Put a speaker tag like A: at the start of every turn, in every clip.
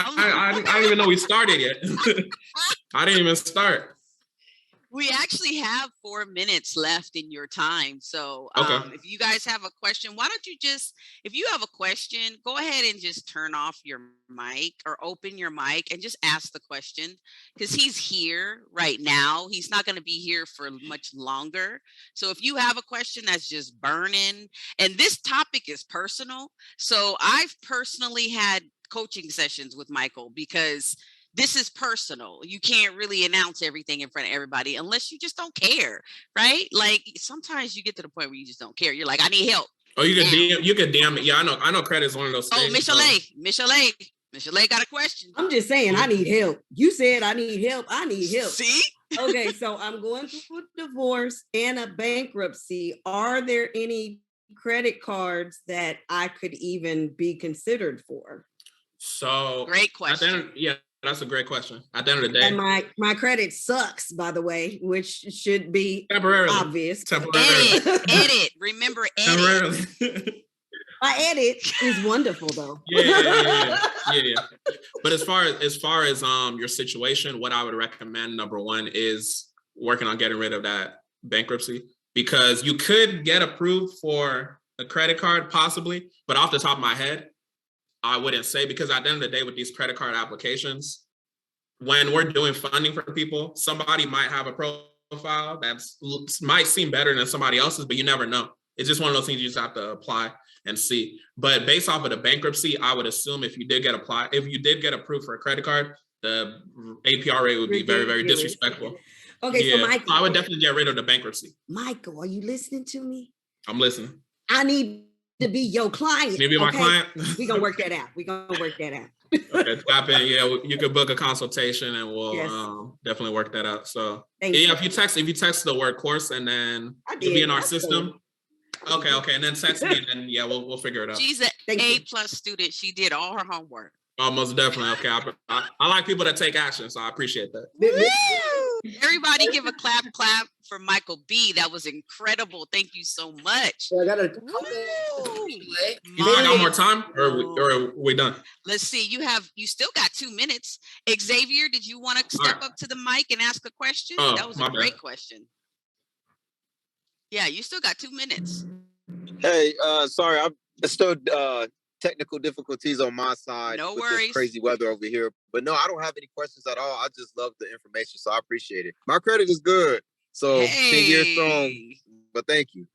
A: I didn't even know we started yet. I didn't even start.
B: We actually have 4 minutes left in your time. So if you guys have a question, why don't you just, if you have a question, go ahead and just turn off your mic or open your mic and just ask the question, because he's here right now. He's not going to be here for much longer. So if you have a question that's just burning, and this topic is personal. So I've personally had coaching sessions with Michael because this is personal. You can't really announce everything in front of everybody unless you just don't care, right? Like sometimes you get to the point where you just don't care. You're like, I need help.
A: Oh, you can DM it. Yeah, I know credit is one of those things.
B: Michelle got a question.
C: I'm just saying, I need help. You said I need help. I need help.
B: See?
C: Okay, so I'm going through a divorce and a bankruptcy. Are there any credit cards that I could even be considered for?
A: So
B: great question.
A: That's a great question. At the end of the day.
C: And my credit sucks, by the way, which should be obvious.
A: Temporarily.
B: Remember, edit.
C: My edit is wonderful though.
A: Yeah. But as far as your situation, what I would recommend, number one, is working on getting rid of that bankruptcy, because you could get approved for a credit card possibly, but off the top of my head, I wouldn't say, because at the end of the day with these credit card applications, when we're doing funding for people, somebody might have a profile that might seem better than somebody else's, but you never know. It's just one of those things you just have to apply and see. But based off of the bankruptcy, I would assume if you did get approved for a credit card, the APR rate would be very, very disrespectful.
C: Okay, so Michael,
A: I would definitely get rid of the bankruptcy.
C: Michael, are you listening to me?
A: I'm listening.
C: I need to be your client.
A: Maybe my client.
C: We're gonna work that out.
A: Okay, tap in. Yeah, you could book a consultation and we'll definitely work that out. So if you text the word course and then you'll be in our system. Cool. Okay, and then text me and then we'll figure it out.
B: She's an A+ student. She did all her homework.
A: Oh, most definitely. Okay, I like people that take action, so I appreciate that.
B: Woo! Everybody give a clap for Michael B. That was incredible. Thank you so much.
C: I got
A: you got more time, or are we done?
B: Let's see. You still got 2 minutes. Xavier, did you want to step up to the mic and ask a question? That was a great question. Yeah, you still got 2 minutes.
D: Hey, sorry, I'm still technical difficulties on my side.
B: No
D: with
B: worries.
D: This crazy weather over here. But no, I don't have any questions at all. I just love the information, so I appreciate it. My credit is good. So 10 years strong, but thank you.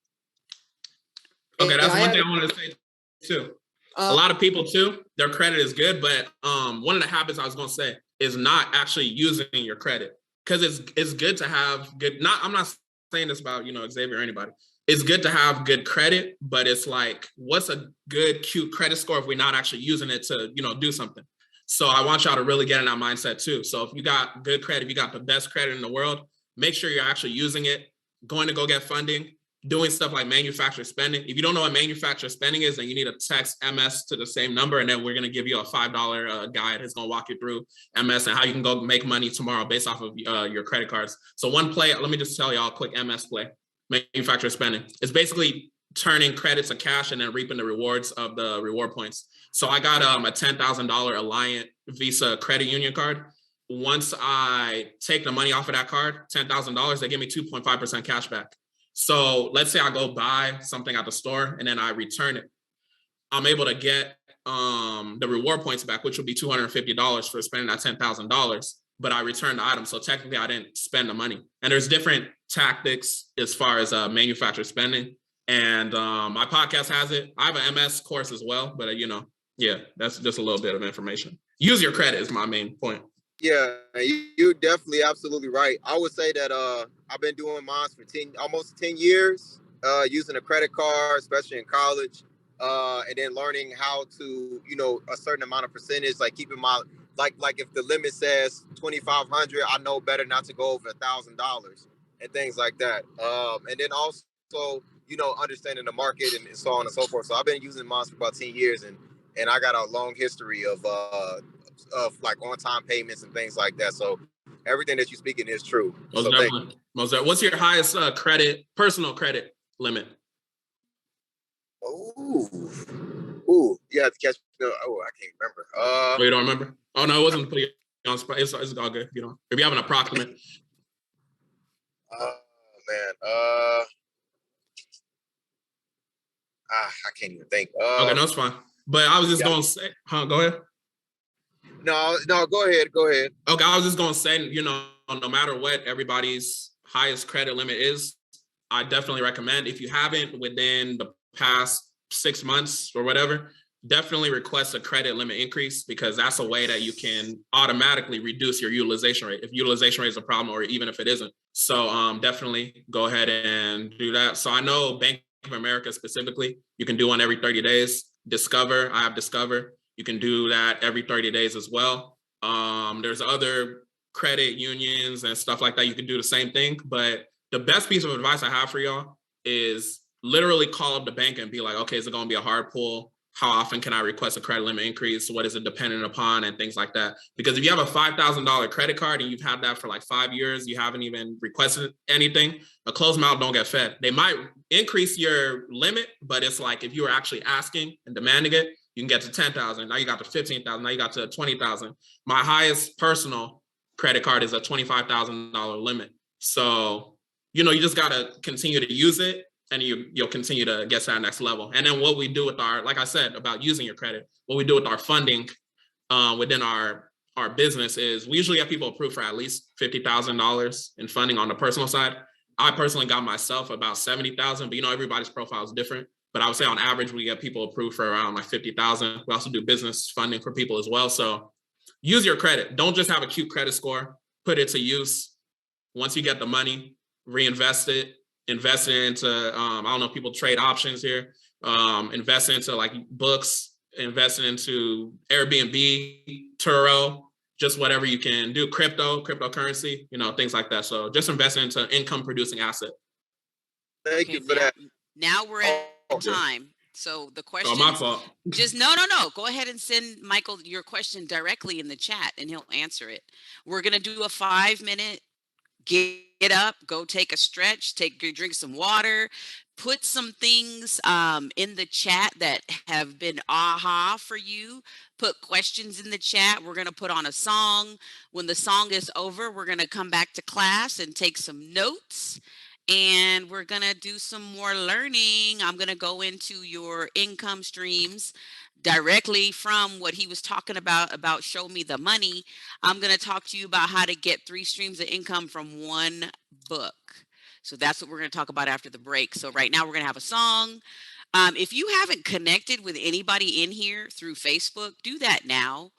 A: Okay, that's one thing I wanted to say too. A lot of people too, their credit is good, but one of the habits I was going to say is not actually using your credit, because it's good to have good. I'm not saying this about Xavier or anybody. It's good to have good credit, but it's like, what's a good, cute credit score if we're not actually using it to, do something? So I want y'all to really get in that mindset too. So if you got good credit, if you got the best credit in the world, make sure you're actually using it, going to go get funding, doing stuff like manufacturer spending. If you don't know what manufacturer spending is, then you need to text MS to the same number, and then we're going to give you a $5 guide that's going to walk you through MS and how you can go make money tomorrow based off of your credit cards. So one play, let me just tell y'all a quick MS play. Manufacturer spending. It's basically turning credit to cash and then reaping the rewards of the reward points. So I got a $10,000 Alliant Visa credit union card. Once I take the money off of that card, $10,000, they give me 2.5% cash back. So let's say I go buy something at the store and then I return it. I'm able to get the reward points back, which would be $250 for spending that $10,000. But I returned the item. So technically I didn't spend the money. And there's different tactics as far as manufacturer spending. And my podcast has it. I have an MS course as well, but that's just a little bit of information. Use your credit is my main point.
D: Yeah, you're definitely absolutely right. I would say that I've been doing mine for almost 10 years, using a credit card, especially in college, and then learning how to, a certain amount of percentage, like keeping my like if the limit says $2,500, I know better not to go over $1,000 and things like that. And then also, understanding the market and so on and so forth. So I've been using mine for about 10 years, and I got a long history of like on-time payments and things like that. So everything that you're speaking is true.
A: Most definitely. What's your highest personal credit limit?
D: Oh, Ooh, you have to catch me. Oh, I can't remember.
A: Oh, you don't remember? Oh no, it wasn't to put you on spot. It's all good. If you have an approximate.
D: Man. I can't even think.
A: Okay, no, it's fine. But I was just gonna say, go ahead.
D: No, go ahead.
A: Okay, I was just gonna say, no matter what everybody's highest credit limit is, I definitely recommend, if you haven't within the past 6 months or whatever, definitely request a credit limit increase, because that's a way that you can automatically reduce your utilization rate if utilization rate is a problem, or even if it isn't. So definitely go ahead and do that. So I know Bank of America specifically, you can do one every 30 days. Discover, I have Discover. You can do that every 30 days as well. There's other credit unions and stuff like that. You can do the same thing. But the best piece of advice I have for y'all is literally call up the bank and be like, okay, is it going to be a hard pull? How often can I request a credit limit increase? What is it dependent upon, and things like that? Because if you have a $5,000 credit card and you've had that for like 5 years, you haven't even requested anything, a closed mouth don't get fed. They might increase your limit, but it's like if you were actually asking and demanding it, you can get to 10,000. Now you got to 15,000. Now you got to 20,000. My highest personal credit card is a $25,000 limit. So, you just got to continue to use it, and you'll continue to get to that next level. And then what we do with our, like I said, about using your credit, what we do with our funding within our business is we usually have people approved for at least $50,000 in funding on the personal side. I personally got myself about 70,000, but everybody's profile is different. But I would say on average, we get people approved for around like 50,000. We also do business funding for people as well. So use your credit. Don't just have a cute credit score. Put it to use. Once you get the money, reinvest it. Invest into, I don't know if people trade options here. Invest into like books. Invest into Airbnb, Turo, just whatever you can do. Cryptocurrency, things like that. So just invest into income producing asset.
D: Thank you for that.
B: Now we're at time. So the question.
A: Oh, my fault.
B: Just no. Go ahead and send Michael your question directly in the chat, and he'll answer it. We're gonna do a 5-minute. Get up, go take a stretch, drink some water, put some things in the chat that have been aha for you. Put questions in the chat. We're going to put on a song. When the song is over, we're going to come back to class and take some notes. And we're going to do some more learning. I'm going to go into your income streams directly from what he was talking about show me the money. I'm going to talk to you about how to get 3 streams of income from one book. So that's what we're going to talk about after the break. So right now we're going to have a song. If you haven't connected with anybody in here through Facebook, do that now.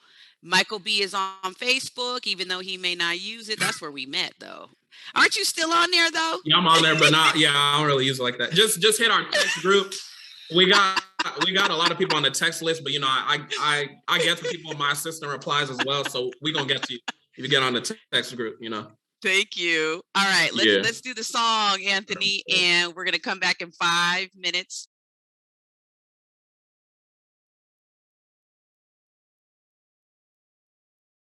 B: Michael B is on Facebook, even though he may not use it. That's where we met, though. Aren't you still on there, though?
A: Yeah, I'm on there, but not. Yeah, I don't really use it like that. Just hit our text group. We got a lot of people on the text list, but I get to people. My assistant replies as well, so we're gonna get to you if you get on the text group.
B: Thank you. All right, let's do the song, Anthony, and we're gonna come back in 5 minutes.